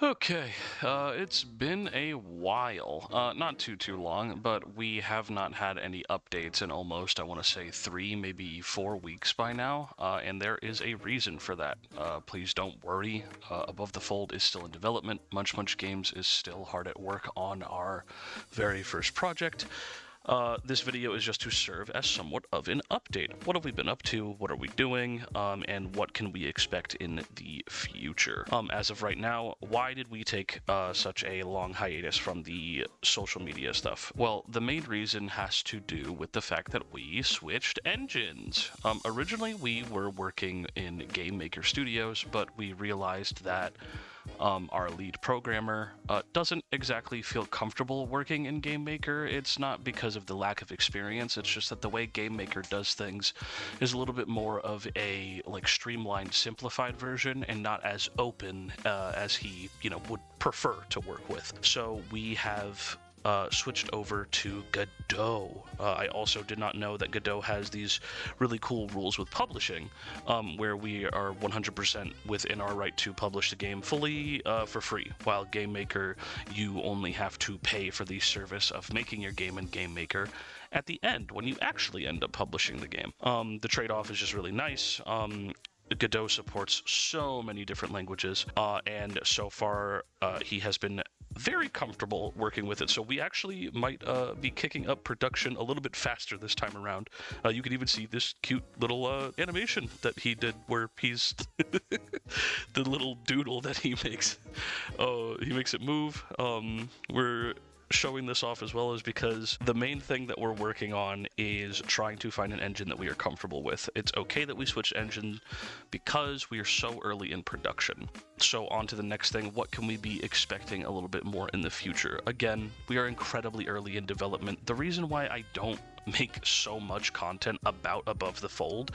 Okay, it's been a while. Not too long, but we have not had any updates in almost, I want to say, 3, maybe 4 weeks by now, and there is a reason for that. Please don't worry. Above the Fold is still in development. Munch Munch Games is still hard at work on our very first project. This video is just to serve as somewhat of an update. What have we been up to? What are we doing? And what can we expect in the future? As of right now, why did we take such a long hiatus from the social media stuff? Well, the main reason has to do with the fact that we switched engines. Originally, we were working in Game Maker Studios, but we realized that our lead programmer doesn't exactly feel comfortable working in Game Maker. It's not because of the lack of experience, it's just that the way Game Maker does things is a little bit more of a streamlined, simplified version and not as open as he, would prefer to work with. So we have switched over to Godot. I also did not know that Godot has these really cool rules with publishing, where we are 100% within our right to publish the game fully for free, while Game Maker, you only have to pay for the service of making your game in Game Maker at the end, when you actually end up publishing the game. The trade-off is just really nice. Godot supports so many different languages, and so far he has been very comfortable working with it, so we actually might be kicking up production a little bit faster this time around. You can even see this cute little animation that he did where he's the little doodle that he makes. He makes it move. We're showing this off as well is because the main thing that we're working on is trying to find an engine that we are comfortable with. It's okay that we switch engines because we are so early in production. So on to the next thing, what can we be expecting a little bit more in the future? Again, we are incredibly early in development. The reason why I don't make so much content about Above the Fold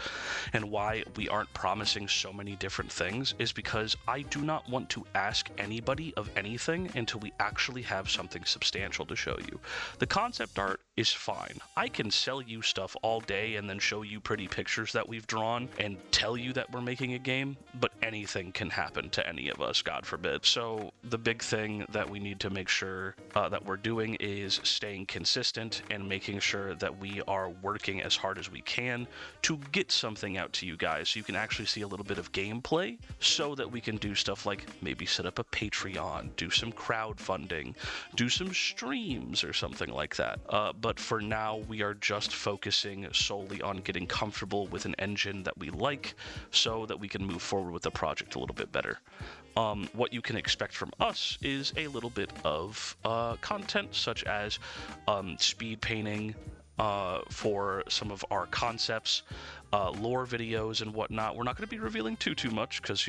and why we aren't promising so many different things is because I do not want to ask anybody of anything until we actually have something substantial to show you. The concept art is fine. I can sell you stuff all day and then show you pretty pictures that we've drawn and tell you that we're making a game, but anything can happen to any of us, God forbid. So the big thing that we need to make sure that we're doing is staying consistent and making sure that we are working as hard as we can to get something out to you guys so you can actually see a little bit of gameplay, so that we can do stuff like maybe set up a Patreon, do some crowdfunding, do some streams or something like that. But for now, we are just focusing solely on getting comfortable with an engine that we like so that we can move forward with the project a little bit better. What you can expect from us is a little bit of content, such as speed painting, for some of our concepts, lore videos and whatnot. We're not going to be revealing too much because,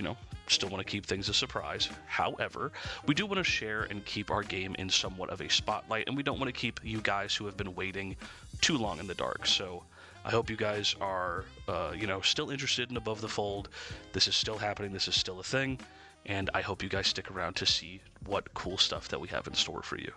still want to keep things a surprise. However, we do want to share and keep our game in somewhat of a spotlight, and we don't want to keep you guys who have been waiting too long in the dark. So I hope you guys are, still interested in Above the Fold. This is still happening. This is still a thing. And I hope you guys stick around to see what cool stuff that we have in store for you.